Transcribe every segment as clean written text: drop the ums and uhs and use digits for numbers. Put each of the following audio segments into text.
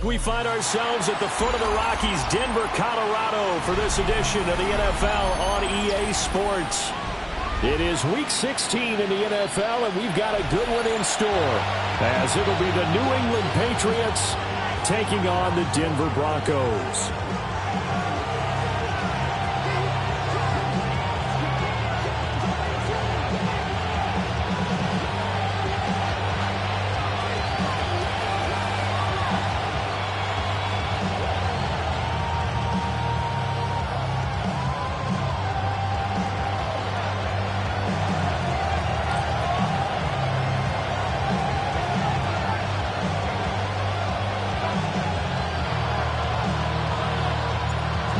We find ourselves at the foot of the Rockies, Denver, Colorado, for this edition of the NFL on EA Sports. It is Week 16 in the NFL, and we've got a good one in store, as it'll be the New England Patriots taking on the Denver Broncos.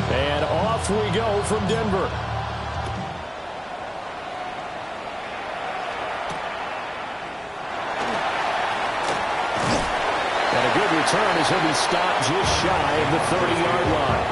And off we go from Denver. And a good return as he'll be stopped just shy of the 30-yard line.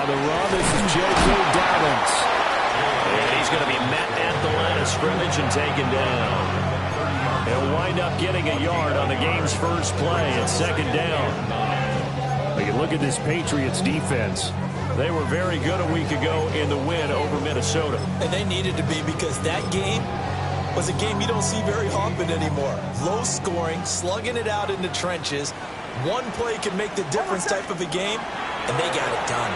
On the run, this is J.K. Dobbins. And he's going to be met at the line of scrimmage and taken down. He'll wind up getting a yard on the game's first play at second down. But you look at this Patriots defense. They were very good a week ago in the win over Minnesota. And they needed to be, because that game was a game you don't see very often anymore. Low scoring, slugging it out in the trenches. One play can make the difference type of a game, and they got it done.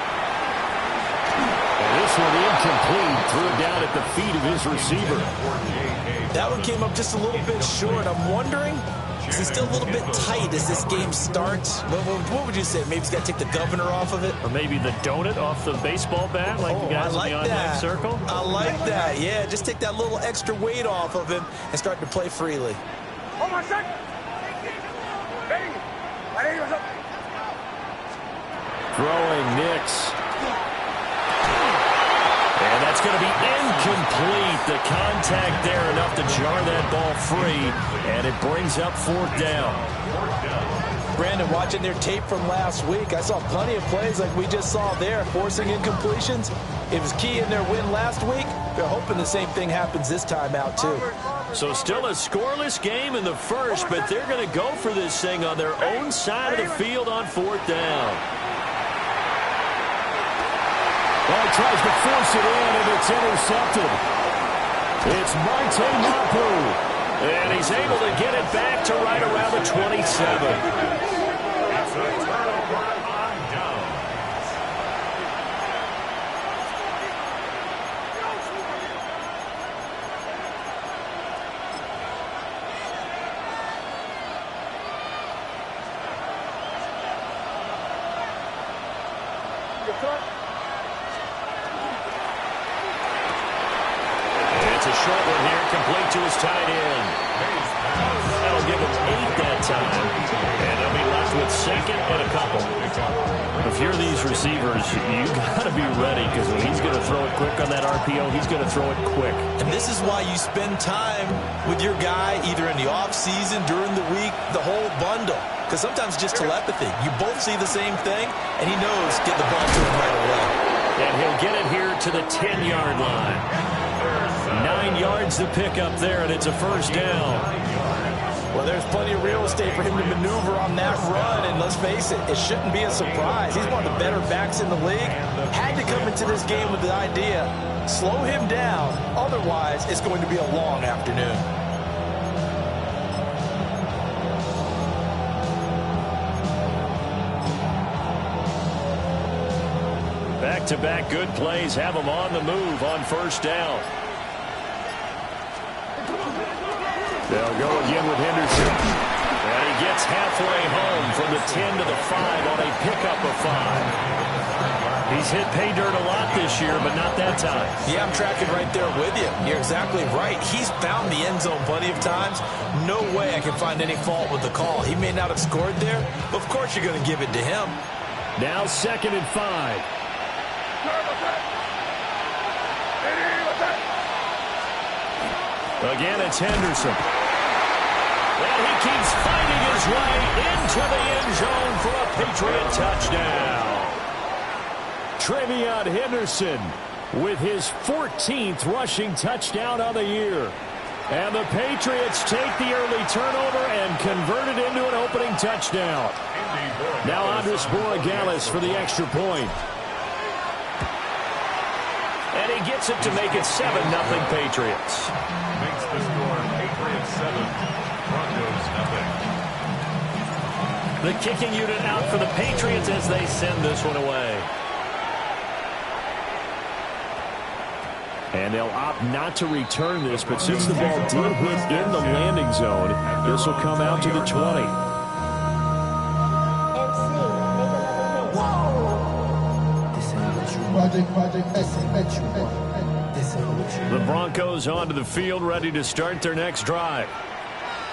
And this one incomplete, threw it down at the feet of his receiver. That one came up just a little bit short. I'm wondering, is it still a little bit tight as this game starts? What would you say? Maybe he's got to take the governor off of it? Or maybe the donut off the baseball bat, like the guys in the on-deck circle? I like that. Yeah, just take that little extra weight off of him and start to play freely. Hold on a second. Ready? Throwing Nix. And that's going to be incomplete. The contact there enough to jar that ball free, and it brings up fourth down. Brandon, watching their tape from last week, I saw plenty of plays like we just saw there, forcing incompletions. It was key in their win last week. They're hoping the same thing happens this time out, too. So still a scoreless game in the first, but they're going to go for this thing on their own side of the field on fourth down. Well, he tries to force it in, and it's intercepted. It's Marte Mapu, and he's able to get it back to right around the 27. It's a short one here, complete to his tight end. That'll give him 8 that time. And they'll be left with second and a couple. If you're these receivers, you got to be ready, because when he's going to throw it quick on that RPO, he's going to throw it quick. And this is why you spend time with your guy either in the offseason, during the week, the whole bundle. Because sometimes it's just telepathy. You both see the same thing, and he knows get the ball to him right away. And he'll get it here to the 10-yard line. 9 yards to pick up there, and it's a first down. Well, there's plenty of real estate for him to maneuver on that run, and let's face it, it shouldn't be a surprise. He's one of the better backs in the league. Had to come into this game with the idea, slow him down, otherwise it's going to be a long afternoon. Back-to-back good plays have him on the move on first down. They'll go again with Henderson. And he gets halfway home from the 10 to the 5 on a pickup of 5. He's hit pay dirt a lot this year, but not that time. Yeah, I'm tracking right there with you. You're exactly right. He's found the end zone plenty of times. No way I can find any fault with the call. He may not have scored there, but of course you're going to give it to him. Now 2nd and 5. Again, it's Henderson. And he keeps fighting his way into the end zone for a Patriot touchdown. Trevion Henderson with his 14th rushing touchdown on the year. And the Patriots take the early turnover and convert it into an opening touchdown. Now Andres Borregales for the extra point. And he gets it to make it 7-0 Patriots. Makes the score Patriots 7, Broncos 0. The kicking unit out for the Patriots as they send this one away. And they'll opt not to return this, but since the ball did hit in the landing zone, this will come out to the 20. The Broncos onto the field, ready to start their next drive.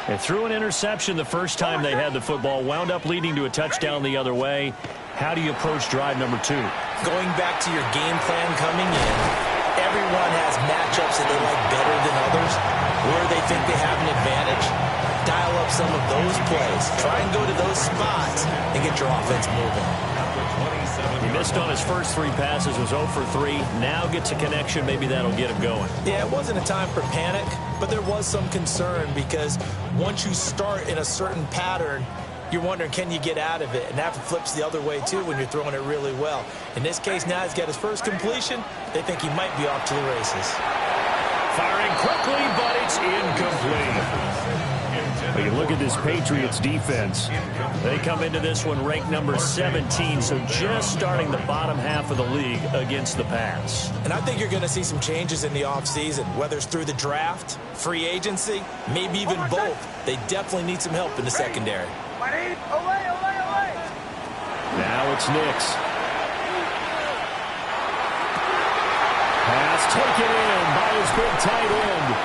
They threw an interception the first time they had the football, wound up leading to a touchdown the other way. How do you approach drive number 2? Going back to your game plan coming in, everyone has matchups that they like better than others, where they think they have an advantage. Dial up some of those plays. Try and go to those spots and get your offense moving. He missed on his first 3 passes, was 0 for 3. Now gets a connection. Maybe that'll get him going. Yeah, it wasn't a time for panic, but there was some concern because once you start in a certain pattern, you're wondering, can you get out of it? And that flips the other way, too, when you're throwing it really well. In this case, now he's got his first completion. They think he might be off to the races. Firing quickly, but it's incomplete. But you look at this Patriots defense. They come into this one ranked number 17, so just starting the bottom half of the league against the pass. And I think you're going to see some changes in the offseason, whether it's through the draft, free agency, maybe even both. They definitely need some help in the secondary. Now it's Nix. Pass taken in by his big tight end.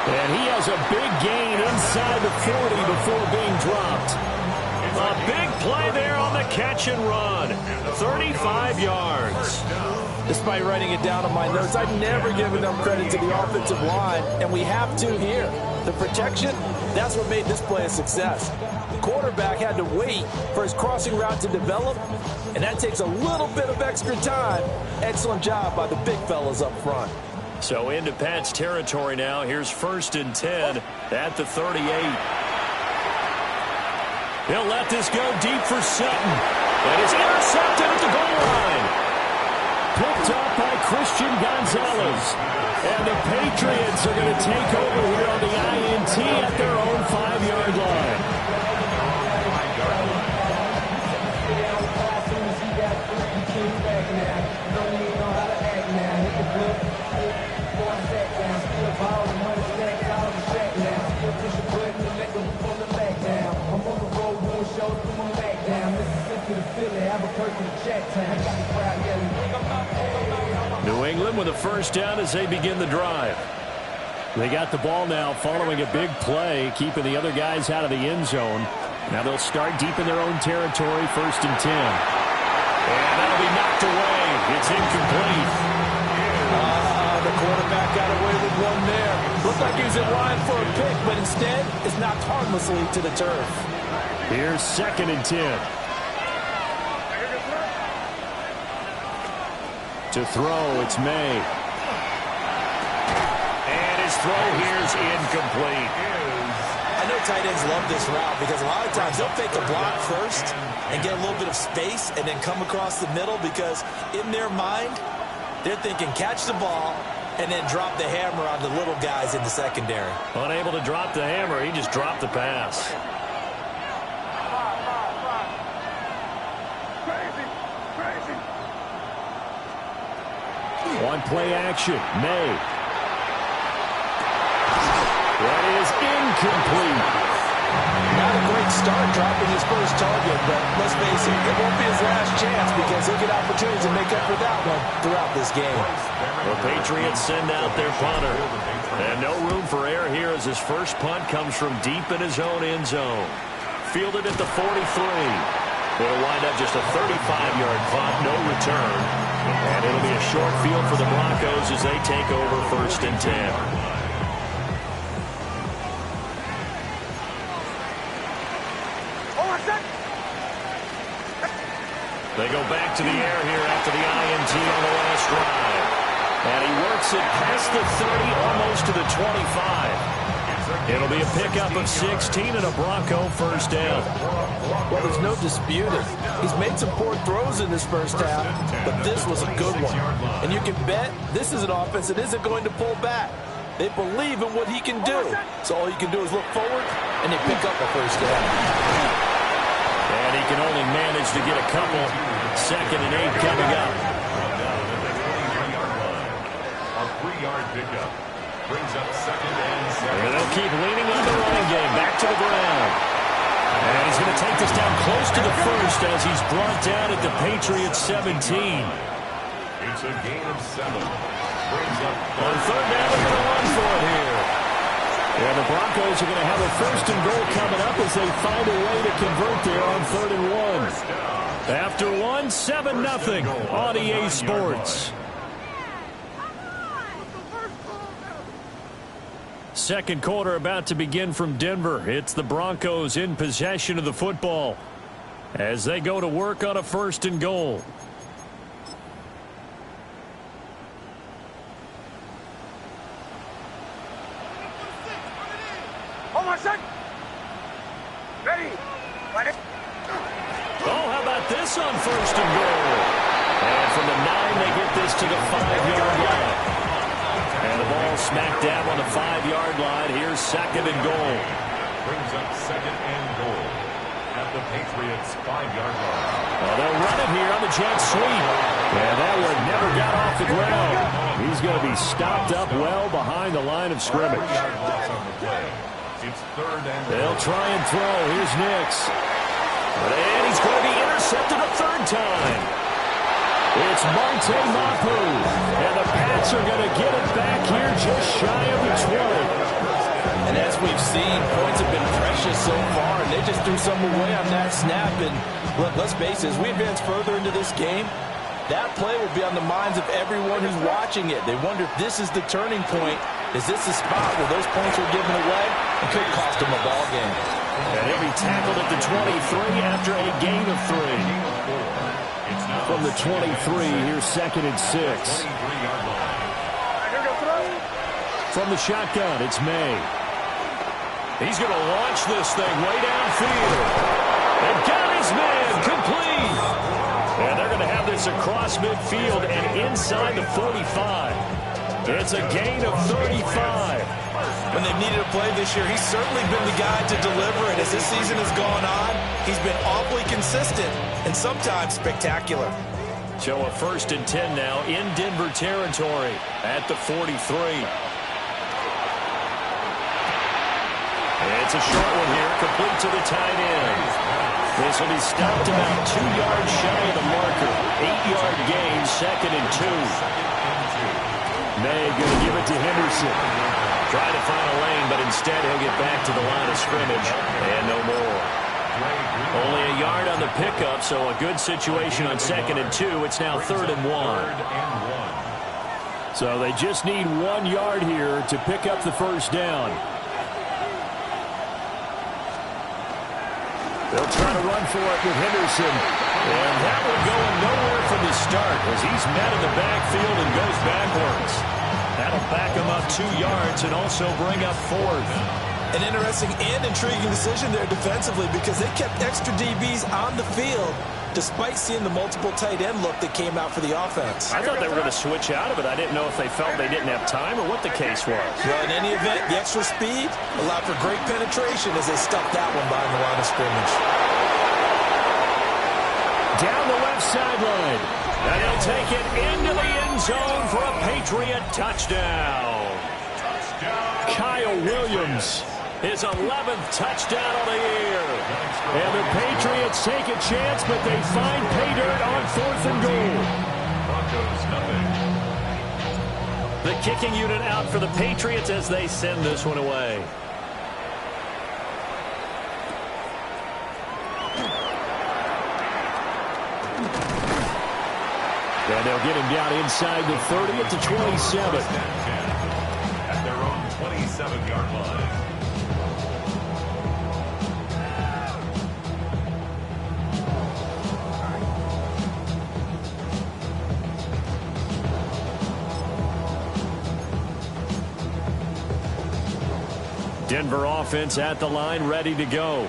And he has a big gain inside the 40 before being dropped. A big play there on the catch and run. 35 yards. Despite writing it down on my notes, I've never given enough credit to the offensive line, and we have to here. The protection, that's what made this play a success. The quarterback had to wait for his crossing route to develop, and that takes a little bit of extra time. Excellent job by the big fellas up front. So into Pat's territory now. Here's 1st and 10 at the 38. He'll let this go deep for Sutton. That is intercepted at the goal line. Picked up by Christian Gonzalez. And the Patriots are going to take over here on the INT at their own 5-yard line. New England with a first down as they begin the drive. They got the ball now following a big play, keeping the other guys out of the end zone. Now they'll start deep in their own territory, 1st and 10. And that'll be knocked away. It's incomplete. The quarterback got away with one there. Looked like he was in line for a pick, but instead it's knocked harmlessly to the turf. Here's 2nd and 10. To throw, it's May. And his throw here's incomplete. I know tight ends love this route because a lot of times they'll fake a block first and get a little bit of space and then come across the middle because in their mind, they're thinking catch the ball and then drop the hammer on the little guys in the secondary. Unable to drop the hammer, he just dropped the pass. On play action, May. That is incomplete. Not a great start dropping his first target, but let's face it, it won't be his last chance because he'll get opportunities to make up for that one throughout this game. The Patriots send out their punter. And no room for error here as his first punt comes from deep in his own end zone. Fielded at the 43. It'll wind up just a 35-yard punt, no return. And it'll be a short field for the Broncos as they take over 1st and 10. They go back to the air here after the INT on the last drive. And he works it past the 30, almost to the 25. It'll be a pickup of 16 and a Bronco first down. Well, there's no disputing. He's made some poor throws in this first half, but this was a good one. And you can bet this is an offense that isn't going to pull back. They believe in what he can do. So all you can do is look forward, and they pick up a first down. And he can only manage to get a couple. 2nd and 8 coming up. A 3-yard pickup brings up 2nd and 7. And they'll keep leaning on the running game. Back to the ground. And he's going to take this down close to the first as he's brought down at the Patriots 17. It's a gain of 7. Brings up on 3rd down, they're going to run for it here. And the Broncos are going to have a 1st and goal coming up as they find a way to convert there on 3rd and 1. After 7-0 on EA Sports. Second quarter about to begin from Denver. It's the Broncos in possession of the football as they go to work on a 1st and goal. Hold on, son. Ready. Oh, how about this on 1st and goal? And from the 9, they get this to the 5-yard line. And the ball smacked down on the 5-yard line. Here's 2nd and goal. Brings up 2nd and goal at the Patriots 5-yard line. Well, they'll run it here on the jet sweep. And that one never got off the ground. He's going to be stopped up well behind the line of scrimmage. It's 3rd and they'll try and throw. Here's Nix. And he's going to be intercepted a 3rd time. It's Monte Mapu. And the Pats are going to get it back here just shy of the 20. And as we've seen, points have been precious so far, and they just threw some away on that snap. And look, let's face it, as we advance further into this game, that play will be on the minds of everyone who's watching it. They wonder if this is the turning point. Is this the spot where those points were given away? It could cost them a ball game. And he'll be tackled at the 23 after a gain of 3. From the 23, here's 2nd and 6. From the shotgun, it's May. He's going to launch this thing way downfield. And got his man complete. And they're going to have this across midfield and inside the 45. It's a gain of 35. When they've needed a play this year, he's certainly been the guy to deliver it. As this season has gone on, he's been awfully consistent and sometimes spectacular. So a 1st and 10 now in Denver territory at the 43. It's a short one here, complete to the tight end. This will be stopped about 2 yards shy of the marker. 8-yard gain, 2nd and 2. May going to give it to Henderson. Trying to find a lane, but instead he'll get back to the line of scrimmage. And no more. Only a yard on the pickup, so a good situation on 2nd and 2. It's now 3rd and 1. So they just need 1 yard here to pick up the first down. They'll try to run for it with Henderson. And that one going nowhere from the start as he's met in the backfield and goes backwards. That'll back him up 2 yards and also bring up 4th. An interesting and intriguing decision there defensively because they kept extra DBs on the field despite seeing the multiple tight end look that came out for the offense. I thought they were going to switch out of it. I didn't know if they felt they didn't have time or what the case was. Well, in any event, the extra speed allowed for great penetration as they stuffed that one behind the line of scrimmage. Down the left sideline. And he'll take it into the end zone for a Patriot touchdown. Kyle Williams, his 11th touchdown of the year. And the Patriots take a chance, but they find pay dirt on 4th and goal. The kicking unit out for the Patriots as they send this one away. they'll get him down inside the 30 at the 27. At their own 27-yard line. Denver offense at the line, ready to go.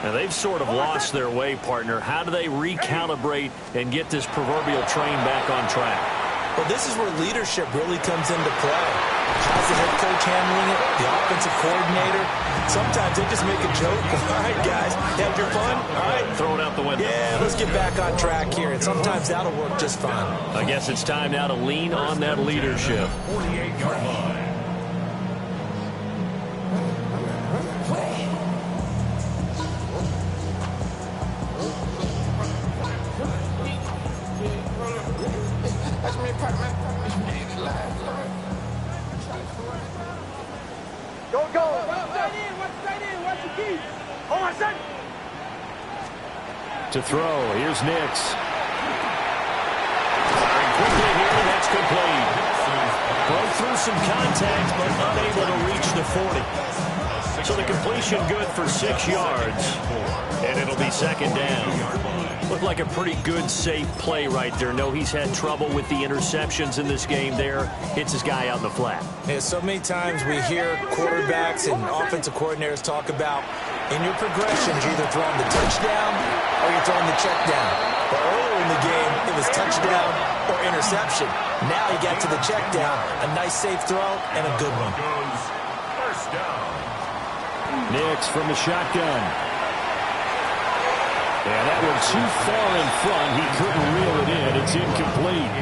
Now they've sort of lost their way, partner. How do they recalibrate and get this proverbial train back on track? Well, this is where leadership really comes into play. How's the head coach handling it? The offensive coordinator? Sometimes they just make a joke. All right, guys, have your fun? All right. Throw it out the window. Yeah, let's get back on track here. And sometimes that'll work just fine. I guess it's time now to lean on that leadership. 48-yard line. To throw, here's Nix. Firing quickly here, that's complete. Broke through some contact, but unable to reach the 40. So the completion good for 6 yards, and it'll be second down. Looked like a pretty good, safe play right there. No, he's had trouble with the interceptions in this game there. Hits his guy out in the flat. Yeah, so many times we hear quarterbacks and offensive coordinators talk about in your progressions, you're either throwing the touchdown or you're throwing the check down. But earlier in the game, it was touchdown or interception. Now you got to the check down, a nice safe throw, and a good one. First down. Nix from the shotgun. And that one too far in front. He couldn't reel it in. It's incomplete.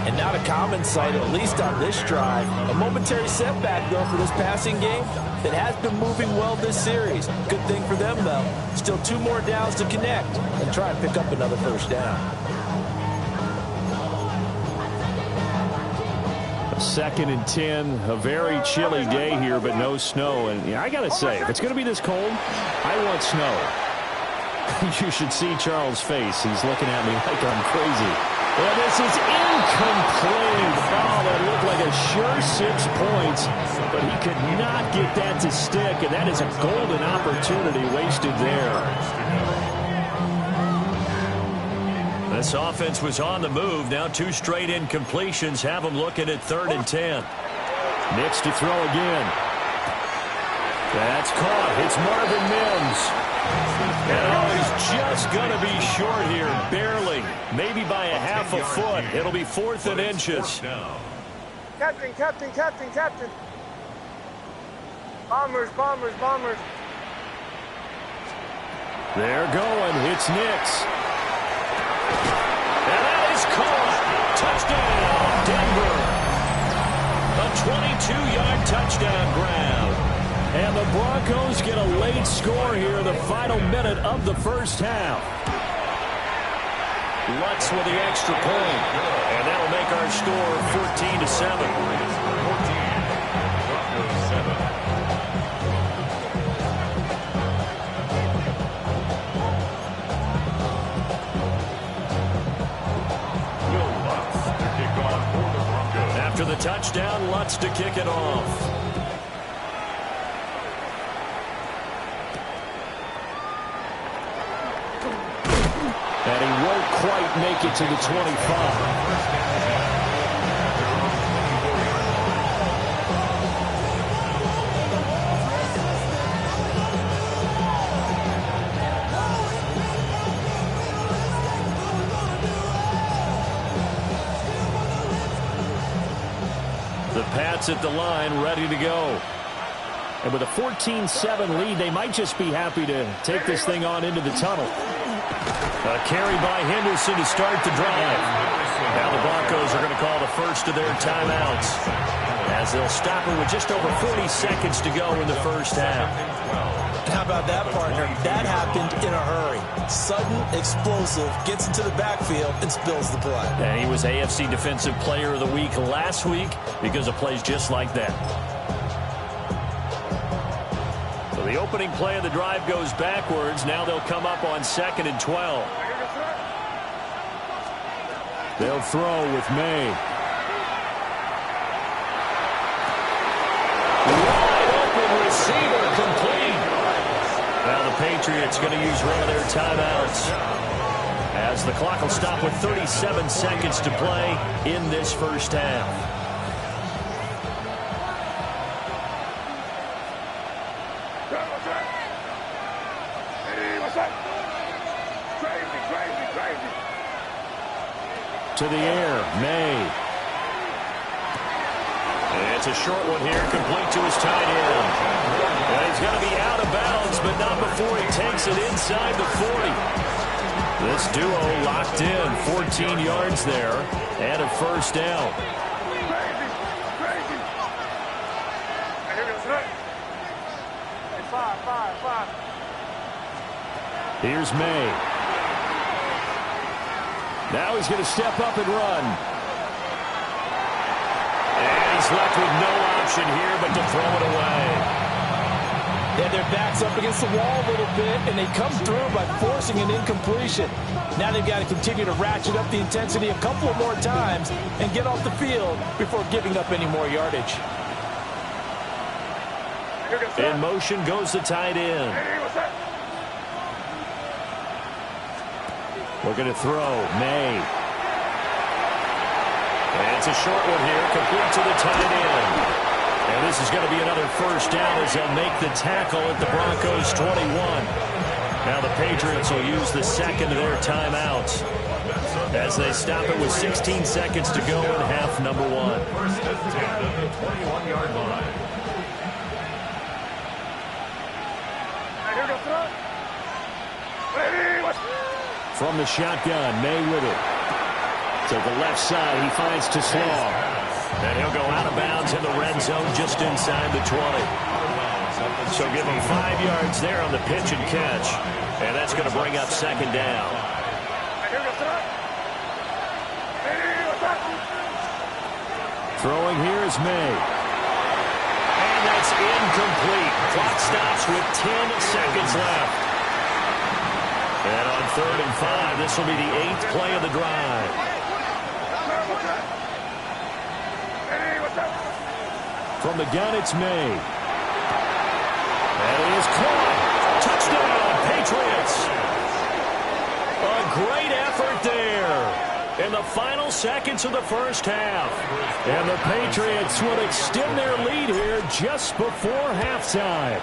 And not a common sight, at least on this drive. A momentary setback, though, for this passing game that has been moving well this series. Good thing for them, though. Still 2 more downs to connect and try and pick up another first down. Second and 10, a very chilly day here, but no snow. And I got to say, if it's going to be this cold, I want snow. You should see Charles' face. He's looking at me like I'm crazy. Well, this is incomplete. Oh, that looked like a sure 6 points, but he could not get that to stick, and that is a golden opportunity wasted there. This offense was on the move. Now 2 straight incompletions have them looking at 3rd and 10. Nix to throw again. That's caught. It's Marvin Mims. And he's just going to be short here, barely. Maybe by a half a foot. It'll be 4th and inches. Captain, captain, captain, captain. Bombers, bombers, bombers. They're going. It's Nix. And that is caught. Touchdown, Denver. A 22-yard touchdown grab. And the Broncos get a late score here, the final minute of the first half. Lutz with the extra point. And that'll make our score 14-7. After the touchdown, Lutz to kick it off. And he won't quite make it to the 25. The Pats at the line, ready to go. And with a 14-7 lead, they might just be happy to take this thing on into the tunnel. A carry by Henderson to start the drive. Now the Broncos are going to call the first of their timeouts as they'll stop it with just over 40 seconds to go in the first half. How about that, partner? That happened in a hurry. Sudden, explosive, gets into the backfield and spills the play. And he was AFC Defensive Player of the Week last week because of plays just like that. So the opening play of the drive goes backwards. Now they'll come up on 2nd and 12. They'll throw with May. Wide open receiver, complete. Now the Patriots going to use one of their timeouts, as the clock will stop with 37 seconds to play in this first half. To the air, May. It's a short one here, complete to his tight end. And he's going to be out of bounds, but not before he takes it inside the 40. This duo locked in, 14 yards there, and a first down. Here's May. Now he's going to step up and run. And he's left with no option here but to throw it away. Yeah, their back's up against the wall a little bit, and they come through by forcing an incompletion. Now they've got to continue to ratchet up the intensity a couple of more times and get off the field before giving up any more yardage. In motion goes the tight end. We're going to throw. May. And it's a short one here, complete to the tight end. And this is going to be another first down as they'll make the tackle at the Broncos' 21. Now the Patriots will use the second of their timeouts as they stop it with 16 seconds to go in half number one. First and 10 at the 21-yard line. From the shotgun, May with it. To the left side, he finds Slaw. And he'll go out of bounds in the red zone just inside the 20. So give him 5 yards there on the pitch and catch. And that's going to bring up second down. Throwing here is May. And that's incomplete. Clock stops with 10 seconds left. And on 3rd and 5, this will be the 8th play of the drive. From the gun, it's May. And he is caught. Touchdown, Patriots. A great effort there in the final seconds of the first half. And the Patriots will extend their lead here just before halftime.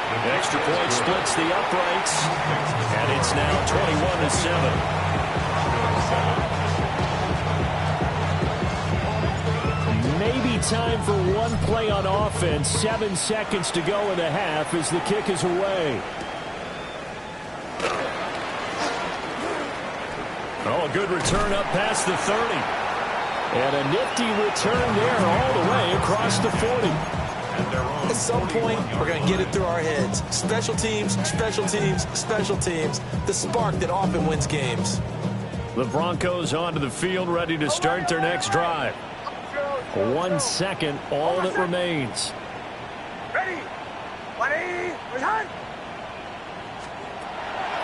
The extra point splits the uprights, and it's now 21-7. Maybe time for one play on offense. 7 seconds to go in the half as the kick is away. Oh, a good return up past the 30. And a nifty return there all the way across the 40. At some point, we're going to get it through our heads. Special teams, special teams, special teams. The spark that often wins games. The Broncos onto the field, ready to start their next drive. 1 second, all that remains. Ready?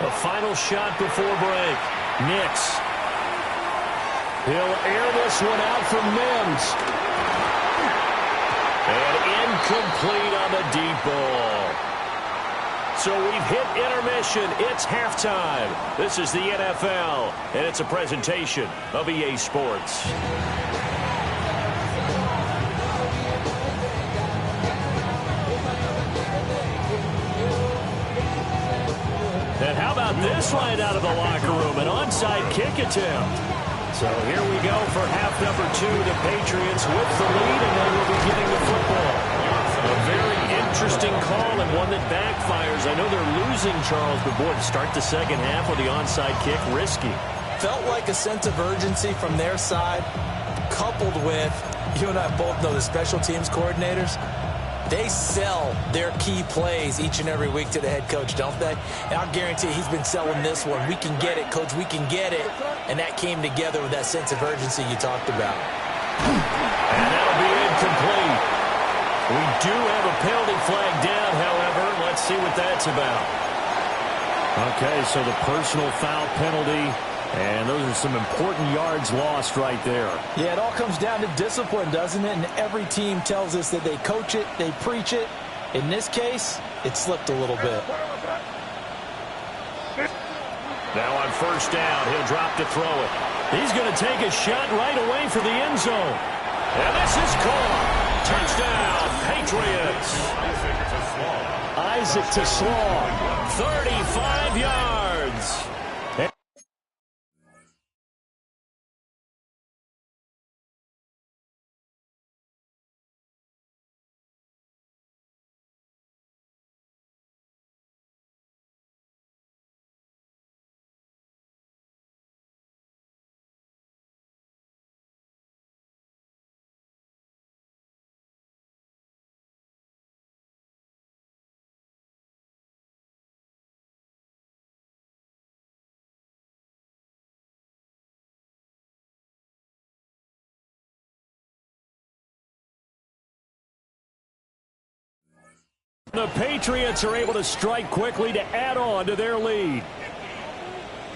A final shot before break. Nix. He'll air this one out for Mims. And incomplete on the deep ball. So we've hit intermission. It's halftime. This is the NFL, and it's a presentation of EA Sports. And how about this right out of the locker room? An onside kick attempt. So here we go for half number 2. The Patriots with the lead, and they will be getting the football. A very interesting call and one that backfires. I know they're losing, Charles, but boy, to start the second half with the onside kick, risky. Felt like a sense of urgency from their side, coupled with, you and I both know the special teams coordinators. They sell their key plays each and every week to the head coach, don't they? And I'll guarantee he's been selling this one. We can get it, coach, we can get it. And that came together with that sense of urgency you talked about. And that'll be incomplete. We do have a penalty flag down, however. Let's see what that's about. Okay, so the personal foul penalty And those are some important yards lost right there. Yeah, it all comes down to discipline, doesn't it? And every team tells us that they coach it, they preach it. In this case, it slipped a little bit. Now on first down, he'll drop to throw it. He's going to take a shot right away for the end zone. And this is caught. Touchdown, Patriots. Isaac to Slaw. 35 yards. The Patriots are able to strike quickly to add on to their lead.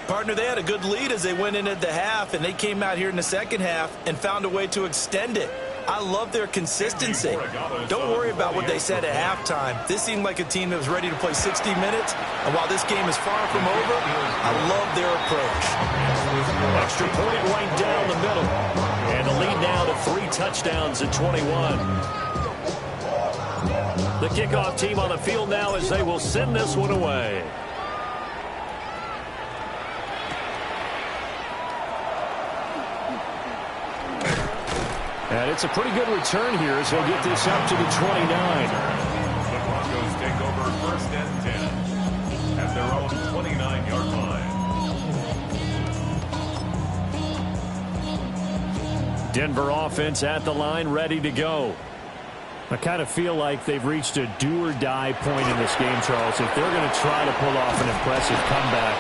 Partner, they had a good lead as they went into the half, and they came out here in the second half and found a way to extend it. I love their consistency. Don't worry about what they said at halftime. This seemed like a team that was ready to play 60 minutes, and while this game is far from over, I love their approach. Extra point right down the middle. And the lead now to 3 touchdowns at 21. The kickoff team on the field now as they will send this one away. And it's a pretty good return here as they'll get this up to the 29. The Broncos take over first and 10 at their own 29-yard line. Denver offense at the line, ready to go. I kind of feel like they've reached a do-or-die point in this game, Charles. If they're going to try to pull off an impressive comeback,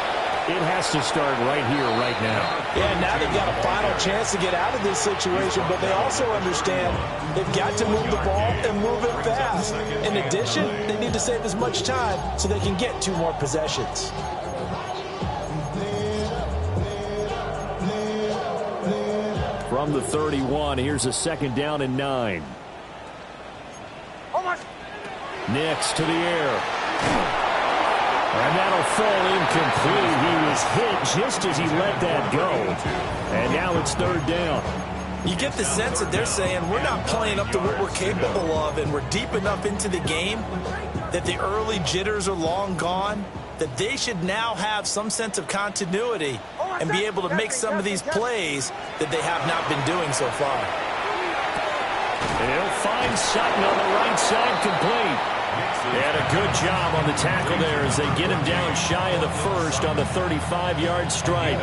it has to start right here, right now. Yeah, now they've got a final chance to get out of this situation, but they also understand they've got to move the ball and move it fast. In addition, they need to save as much time so they can get 2 more possessions. From the 31, here's a 2nd down and 9. Nix to the air. And that'll fall incomplete. He was hit just as he let that go. And now it's 3rd down. You get the sense that they're saying we're not playing up to what we're capable of, and we're deep enough into the game that the early jitters are long gone, that they should now have some sense of continuity and be able to make some of these plays that they have not been doing so far. And he'll find Sutton on the right side, complete. And a good job on the tackle there as they get him down shy of the first on the 35-yard strike.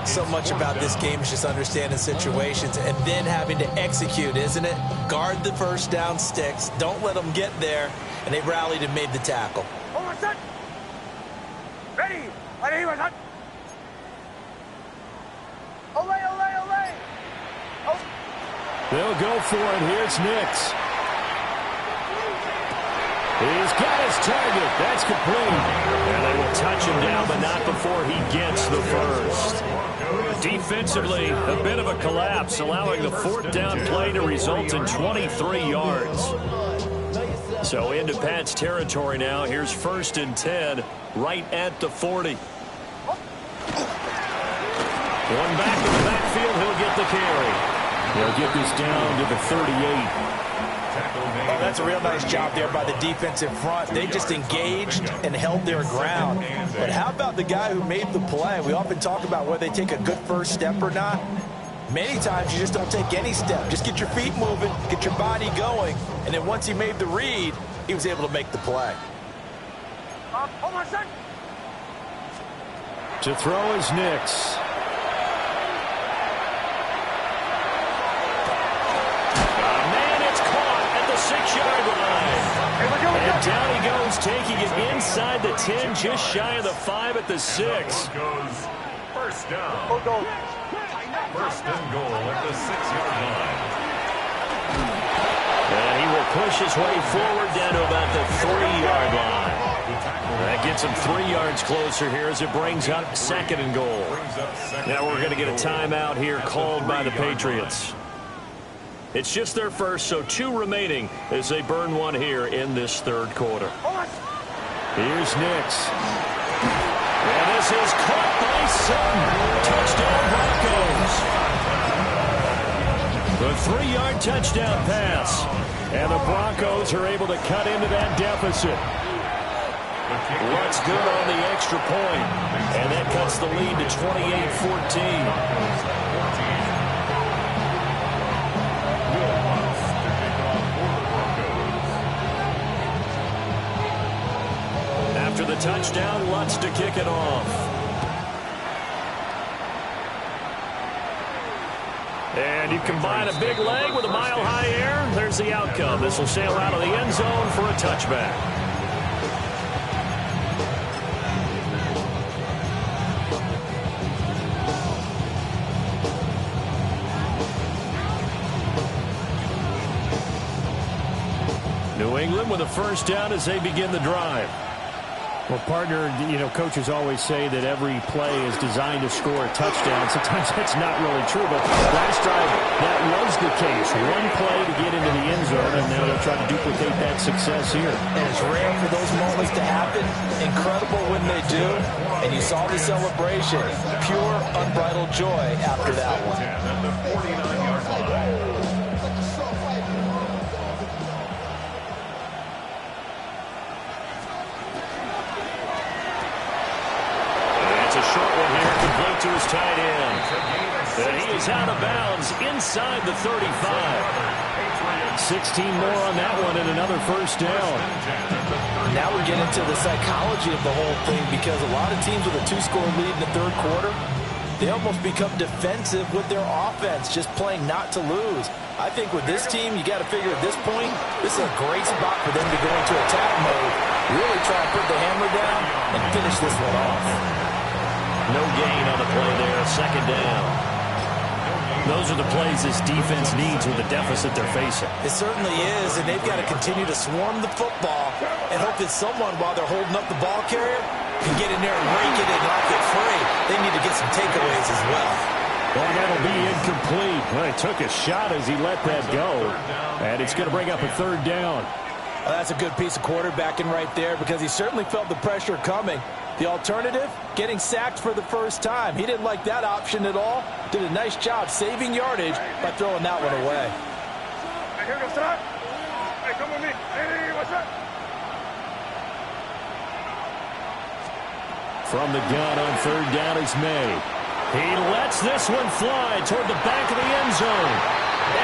So much about this game is just understanding situations and then having to execute, isn't it? Guard the first down sticks. Don't let them get there. And they rallied and made the tackle. Ready? Olay, olay, olay. Oh. They'll go for it. Here's Nix. He's got his target. That's complete. And they will touch him down, but not before he gets the first. Defensively, a bit of a collapse, allowing the 4th down play to result in 23 yards. So into Pat's territory now. Here's 1st and 10, right at the 40. One back in the backfield, he'll get the carry. He'll get this down to the 38. Oh, that's a real nice job there by the defensive front. They just engaged and held their ground. But how about the guy who made the play? We often talk about whether they take a good first step or not. Many times you just don't take any step. Just get your feet moving, get your body going, and then once he made the read, he was able to make the play. Hold on a second. To throw is Nix. And down he goes, taking it inside the 10, just shy of the 5 at the 6. First down. First and goal at the 6-yard line. And he will push his way forward down to about the 3-yard line. That gets him 3 yards closer here as it brings up 2nd and goal. Now we're going to get a timeout here called by the Patriots. It's just their first, so 2 remaining as they burn one here in this 3rd quarter. Here's Nix. And this is caught by Sutton. Touchdown Broncos. The 3-yard touchdown pass. And the Broncos are able to cut into that deficit. Lutz good on the extra point. And that cuts the lead to 28-14. After the touchdown, Lutz to kick it off. And you combine a big leg with a mile-high air, there's the outcome. This will sail out of the end zone for a touchback. New England with a first down as they begin the drive. Well, partner, coaches always say that every play is designed to score a touchdown. Sometimes that's not really true, but last drive, that was the case. One play to get into the end zone, and now they'll try to duplicate that success here. And it's rare for those moments to happen. Incredible when they do. And you saw the celebration. Pure, unbridled joy after that one. At the 49-yard line. Short one here, complete to his tight end. And he is out of bounds inside the 35. 16 more on that one and another first down. Now we get into the psychology of the whole thing because a lot of teams with a 2-score lead in the 3rd quarter, they almost become defensive with their offense, just playing not to lose. I think with this team, you got to figure at this point, this is a great spot for them to go into attack mode, really try to put the hammer down and finish this one off. No gain on the play there, 2nd down. Those are the plays this defense needs with the deficit they're facing. It certainly is, and they've got to continue to swarm the football and hope that someone, while they're holding up the ball carrier, can get in there and rake it and not get free. They need to get some takeaways as well. Well, that'll be incomplete. Well, he took a shot as he let that go, and it's going to bring up a 3rd down. Well, that's a good piece of quarterbacking right there because he certainly felt the pressure coming. The alternative, getting sacked for the first time. He didn't like that option at all. Did a nice job saving yardage by throwing that one away. Hey, here goes Todd. Hey, come with me. Hey, what's up? From the gun on 3rd down is May. He lets this one fly toward the back of the end zone.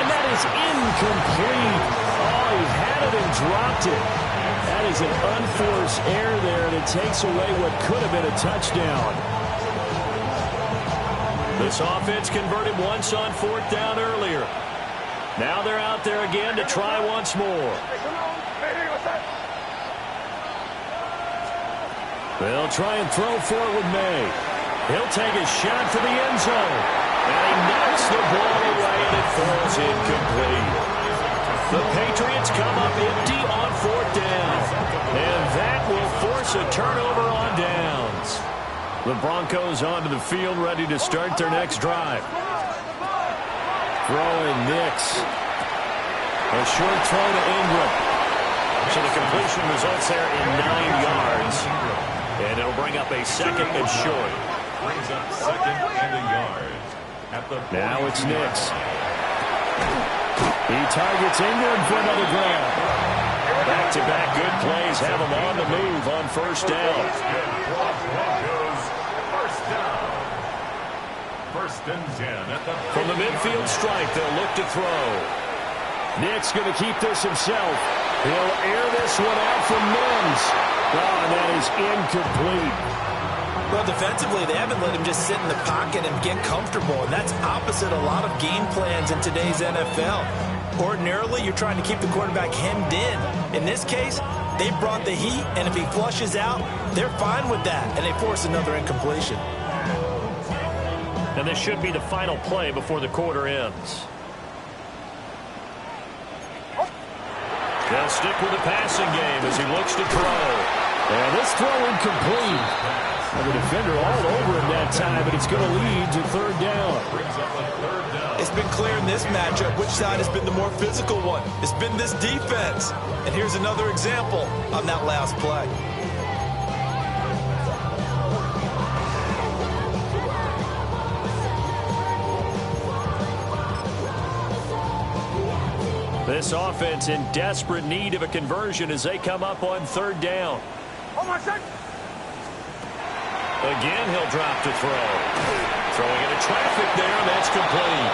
And that is incomplete. Oh, he had it and dropped it. That is an unforced error there, and it takes away what could have been a touchdown. This offense converted once on 4th down earlier. Now they're out there again to try once more. Hey, come on. Hey, what's up? They'll try and throw for it with May. He'll take a shot for the end zone. And he knocks the ball away, and it falls incomplete. The Patriots come up empty on 4th down. And that will force a turnover on downs. The Broncos onto the field, ready to start their next drive. Throwing Nix. A short throw to Ingram. So the completion results there in 9 yards. And it'll bring up a 2nd and short. Brings up 2nd and a yard. Now it's Nix. He targets Ingram for another grab. Back-to-back good plays have him on the move on 1st down. First and 10 at the From the midfield stripe, they'll look to throw. Nix going to keep this himself. He'll air this one out from Mims. Oh, and that is incomplete. Well, defensively, they haven't let him just sit in the pocket and get comfortable, and that's opposite a lot of game plans in today's NFL. Ordinarily, you're trying to keep the quarterback hemmed in. In this case, they brought the heat, and if he flushes out, they're fine with that, and they force another incompletion. And this should be the final play before the quarter ends. They'll stick with the passing game as he looks to throw. And this throw incomplete. And the defender all over him that time, but it's going to lead to third down. It's been clear in this matchup which side has been the more physical one. It's been this defense. And here's another example on that last play. This offense in desperate need of a conversion as they come up on third down. Again, he'll drop to throw. Throwing into traffic there, and that's complete.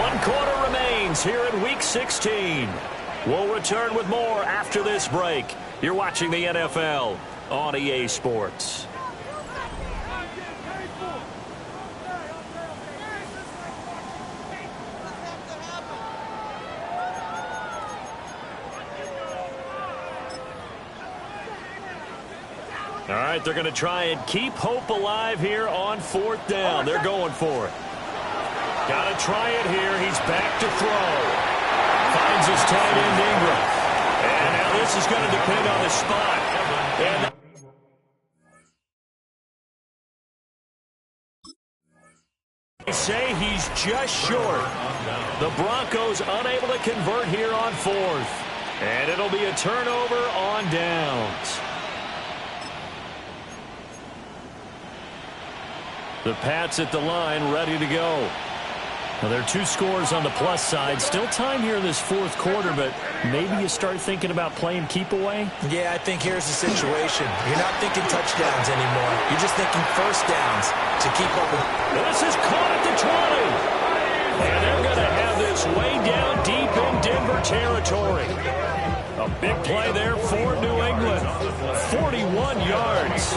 1 quarter remains here in Week 16. We'll return with more after this break. You're watching the NFL on EA Sports. All right, they're going to try and keep hope alive here on fourth down. They're going for it. Got to try it here. He's back to throw. Finds his tight end, Ingram. And now this is going to depend on the spot. And they say he's just short. The Broncos unable to convert here on fourth. And it'll be a turnover on downs. The Pats at the line, ready to go. Well, there are 2 scores on the plus side. Still time here in this fourth quarter, but maybe you start thinking about playing keep away? Yeah, I think here's the situation. You're not thinking touchdowns anymore. You're just thinking first downs to keep up with. This is caught at the 20. And they're going to have this way down deep in Denver territory. A big play there for New England. 41 yards.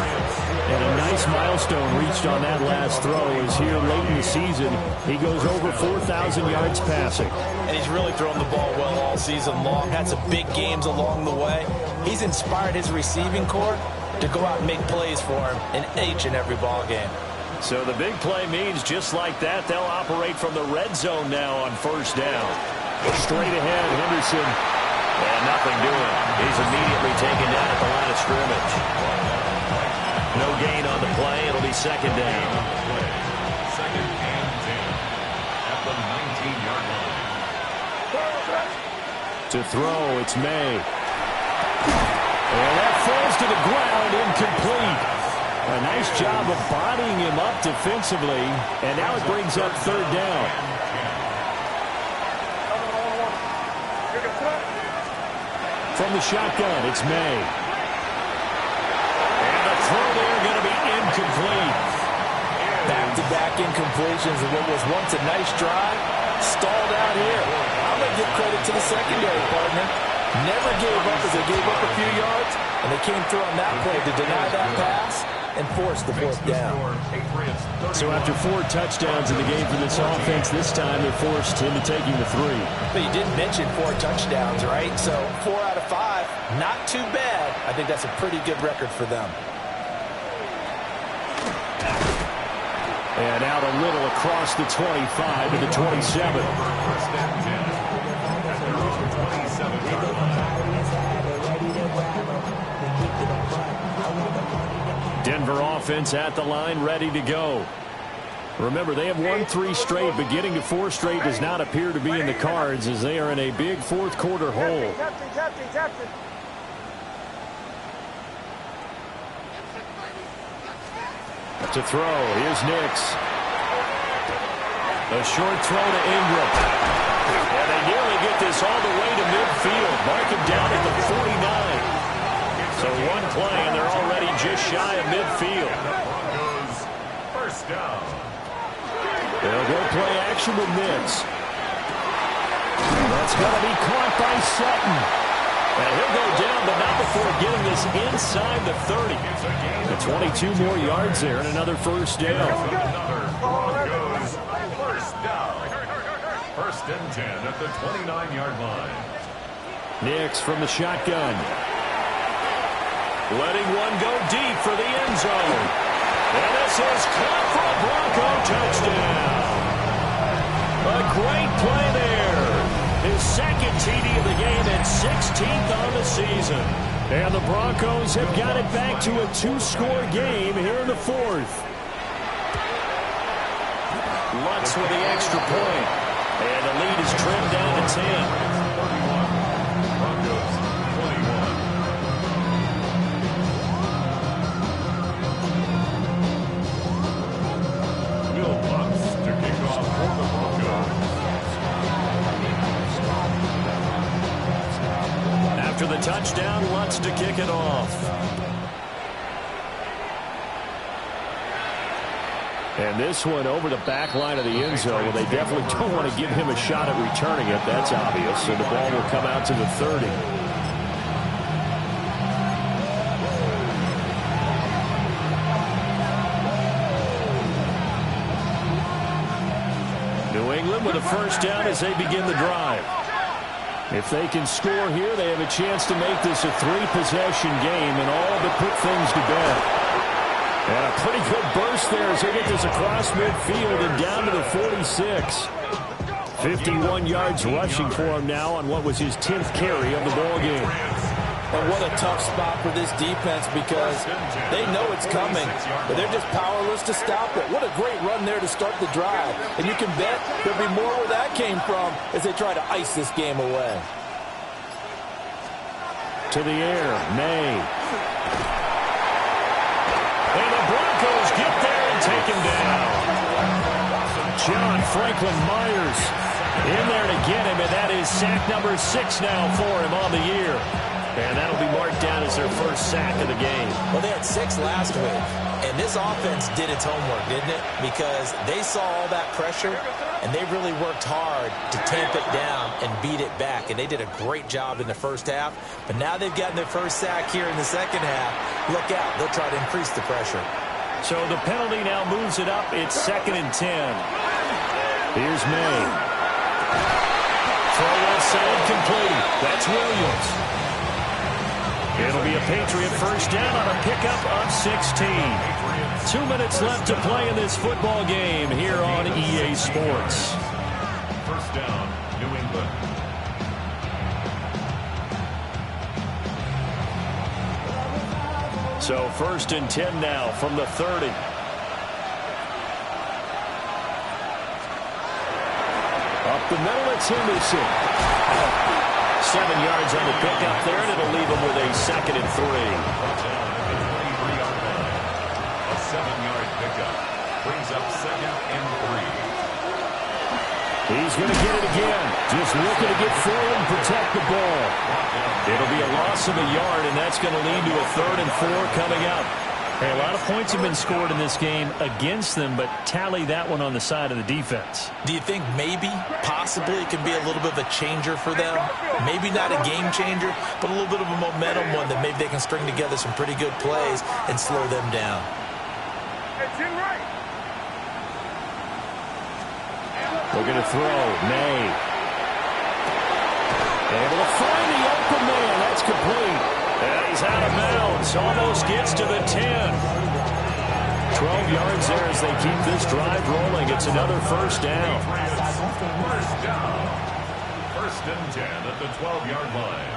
And a nice milestone reached on that last throw as here late in the season, he goes over 4,000 yards passing. And he's really thrown the ball well all season long. Had some big games along the way. He's inspired his receiving corps to go out and make plays for him in each and every ball game. So the big play means just like that, they'll operate from the red zone now on first down. Straight ahead, Henderson. And nothing doing. He's immediately taken down at the line of scrimmage. No gain on the play. It'll be second down. Second and 10 at the 19-yard line. To throw, it's May. And that falls to the ground, incomplete. A nice job of bodying him up defensively, and now it brings up third down. From the shotgun, it's May. And the throw there going to be incomplete. Back-to-back incompletions of what was once a nice drive. Stalled out here. I'm going to give credit to the secondary, partner. Never gave up as they gave up a few yards, and they came through on that play to deny that pass and force the fourth down. So after 4 touchdowns in the game for this offense, this time they're forced into taking the 3. But you did mention 4 touchdowns, right? So 4 out of 5, not too bad. I think that's a pretty good record for them. And out a little across the 25 to the 27. Denver offense at the line, ready to go. Remember, they have won 3 straight, but getting to 4 straight does not appear to be in the cards as they are in a big fourth quarter hole. To throw, here's Nix. A short throw to Ingram. And they nearly get this all the way to midfield. Mark him down at the 49. So 1 play, and they're already just shy of midfield. First down. They'll go play action with Nix. That's going to be caught by Sutton. And he'll go down, but not before getting this inside the 30. The 22 more yards there and another first down. Broncos first down. First and 10 at the 29-yard line. Nix from the shotgun. Letting one go deep for the end zone. And this is caught for a Bronco touchdown. A great play there. His second TD of the game and 16th on the season. And the Broncos have got it back to a 2-score game here in the fourth. Lutz with the extra point. And the lead is trimmed down to 10. 31. Broncos 21. Will Lutz to kick off for the Broncos. After the touchdown, Lutz to kick it off. And this one over the back line of the end zone. Well, they definitely don't want to give him a shot at returning it. That's obvious. So the ball will come out to the 30. New England with a first down as they begin the drive. If they can score here, they have a chance to make this a 3-possession game and all but put things to bed. And a pretty good burst there as they get this across midfield and down to the 46. 51 yards rushing for him now on what was his 10th carry of the ball game. And what a tough spot for this defense because they know it's coming, but they're just powerless to stop it. What a great run there to start the drive. And you can bet there'll be more where that came from as they try to ice this game away. To the air, May. And the Broncos get there and take him down. John Franklin Myers in there to get him, and that is sack number 6 now for him on the year. And that'll be marked down as their first sack of the game. Well, they had 6 last week, and this offense did its homework, didn't it? Because they saw all that pressure, and they really worked hard to tamp it down and beat it back. And they did a great job in the first half, but now they've gotten their first sack here in the second half. Look out, they'll try to increase the pressure. So the penalty now moves it up. It's 2nd and 10. Here's May. Throw left side complete. That's Williams. It'll be a Patriot first down on a pickup of 16. 2 minutes left to play in this football game here on EA Sports. First down, New England. So 1st and 10 now from the 30. Up the middle, it's Henderson. 7 yards on the pickup there, and it'll leave him with a 2nd and 3. A 7-yard pickup brings up 2nd and 3. He's going to get it again. Just looking to get forward and protect the ball. It'll be a loss of a yard, and that's going to lead to a 3rd and 4 coming up. Hey, a lot of points have been scored in this game against them, but tally that one on the side of the defense. Do you think maybe, possibly, it can be a little bit of a changer for them? Maybe not a game changer, but a little bit of a momentum one that maybe they can string together some pretty good plays and slow them down. Looking to throw. May. Able to find the open man. That's complete. And he's out of bounds. Almost gets to the 10. 12 yards there as they keep this drive rolling. It's another first down. First down. 1st and 10 at the 12-yard line.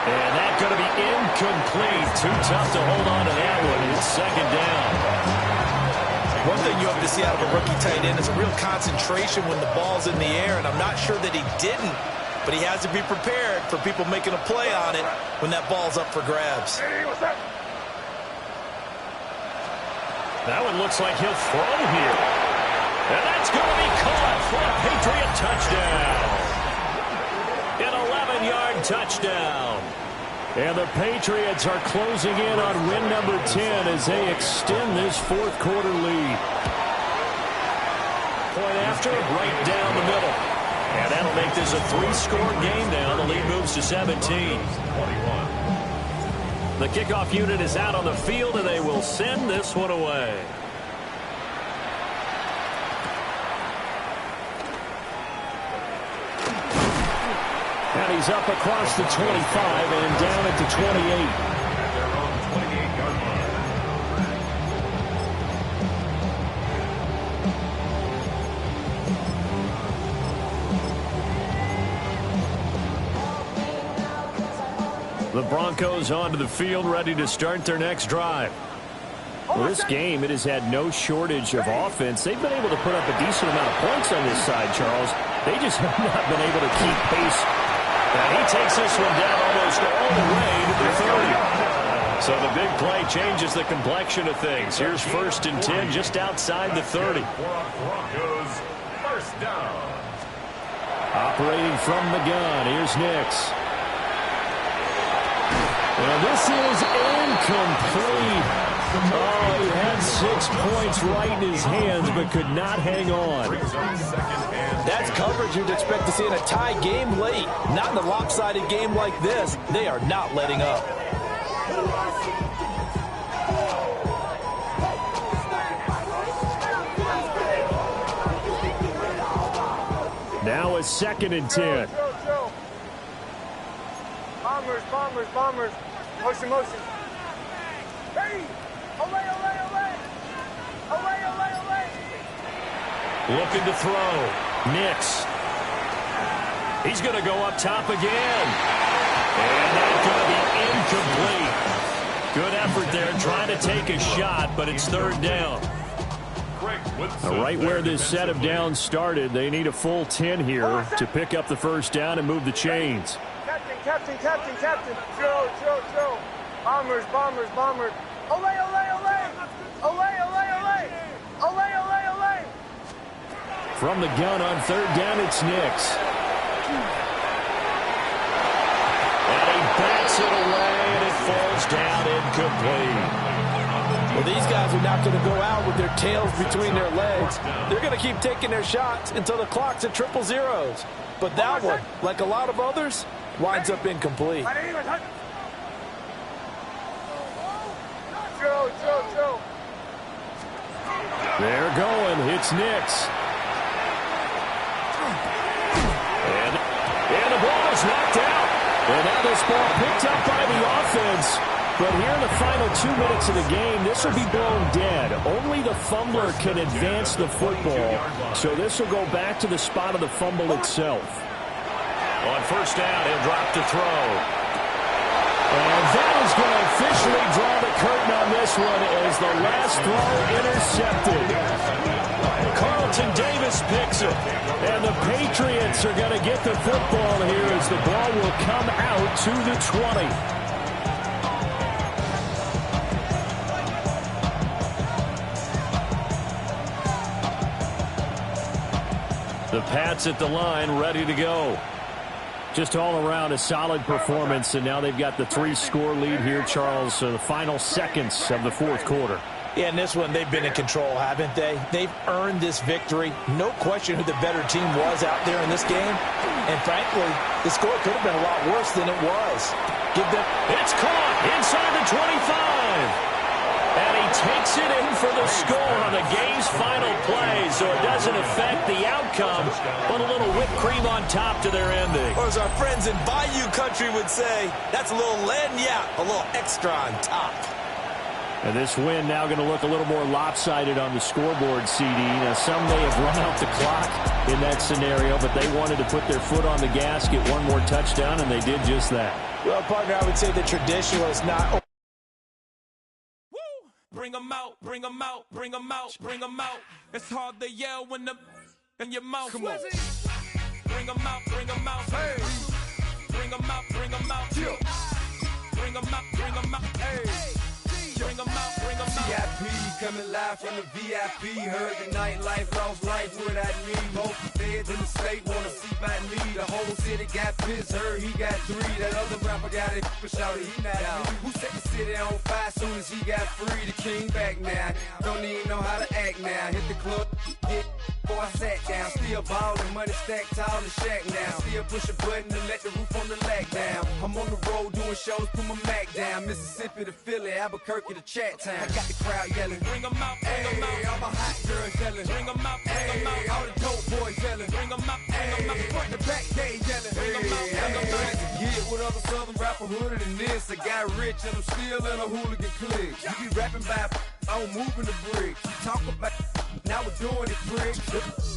And that's going to be incomplete. Too tough to hold on to that one. It's 2nd down. One thing you have to see out of a rookie tight end is a real concentration when the ball's in the air, and I'm not sure that he didn't, but he has to be prepared for people making a play on it when that ball's up for grabs. That one looks like he'll throw here. And that's going to be caught for a Patriot touchdown. An 11-yard touchdown. And the Patriots are closing in on win number 10 as they extend this 4th quarter lead. Point after, right down the middle. And that'll make this a 3-score game now. The lead moves to 17. 21. The kickoff unit is out on the field, and they will send this one away. And he's up across the 25 and down at the 28. Their own 28-yard line. The Broncos onto the field, ready to start their next drive. Well, this game, it has had no shortage of offense. They've been able to put up a decent amount of points on this side, Charles. They just have not been able to keep pace. And he takes this one down almost all the way to the 30. So the big play changes the complexion of things. Here's 1st and 10 just outside the 30. Broncos, first down. Operating from the gun, here's Nix. And this is incomplete. Oh, he had 6 points right in his hands, but could not hang on. That's coverage you'd expect to see in a tie game late. Not in a lopsided game like this. They are not letting up. Now a 2nd and 10. Bombers, bombers, bombers. Motion, motion. Hey! Olay, olay, olay! Olay, olay, olay! Looking to throw. Nix. He's going to go up top again. And that's going to be incomplete. Good effort there trying to take a shot, but it's 3rd down. Right where this set of downs started, they need a full 10 here to pick up the 1st down and move the chains. Captain, captain, captain, captain. Joe, Joe, Joe. Bombers, bombers, bombers. Olay, olay, olay! Olay, olay, olay! Olay, olay, olay! From the gun on 3rd down, it's Nix. And he backs it away, and it falls down incomplete. Well, these guys are not going to go out with their tails between their legs. They're going to keep taking their shots until the clock's at 000. But that one, like a lot of others, winds up incomplete. Joe, Joe, Joe. They're going. It's Nix. And the ball is knocked out. And now this ball picked up by the offense. But here in the final 2 minutes of the game, this will be blown dead. Only the fumbler can advance the football. So this will go back to the spot of the fumble itself. On 1st down, he'll drop to throw. And that is going to officially draw the curtain on this one as the last throw intercepted. Carlton Davis picks it. And the Patriots are going to get the football here as the ball will come out to the 20. The Pats at the line, ready to go. Just all around a solid performance, and now they've got the 3-score lead here, Charles, so the final seconds of the 4th quarter. Yeah, in this one, they've been in control, haven't they? They've earned this victory. No question who the better team was out there in this game. And frankly, the score could have been a lot worse than it was. It's caught inside the 25. And he takes it in for the score on the game's final play, so it doesn't affect the outcome, but a little whipped cream on top to their ending. Or as our friends in Bayou Country would say, that's a little lagniappe, a little extra on top. And this win now going to look a little more lopsided on the scoreboard, CD. Now, some may have run out the clock in that scenario, but they wanted to put their foot on the gas, get one more touchdown, and they did just that. Well, partner, I would say the tradition was not... Bring them out, bring them out, bring them out, bring them out. It's hard to yell when the in your mouth. Come on. Bring them out, bring them out. Hey. Bring them out, bring them out. Bring them out, bring them out. Hey. Bring them out, bring them out. VIP coming live from the VIP. Heard the nightlife, lost life without me. Most feds in the state wanna see by me. The whole city got pissed, heard he got 3. That other rapper got it for shouted, he not me. Who set the city on fire soon as he got free? The king back now. Don't even know how to act now. Hit the club, get before I sat down. Still ballin', money stacked tall in the shack now. Still push a button to let the roof on the lag down. I'm on the road doing shows, put my Mac down. Mississippi to Philly, Albuquerque to Chat Town. I got the crowd yelling, Bring them out, bring them out. all my hot girls yelling, Bring them out, bring them out. all the dope boys yelling, Bring them out, bring them out. front to back, they yelling. Bring 'em out, bring 'em out. Get with other southern rapper hooded than this. I got rich and I'm still in a hooligan clique. You be rapping by, I'm moving the bricks. You talk about, now we're doing it, prick.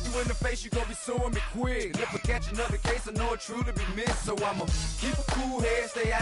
You in the face, you gon' be suing me quick. If I catch another case, I know it truly be missed. So I'ma keep a cool head, stay out.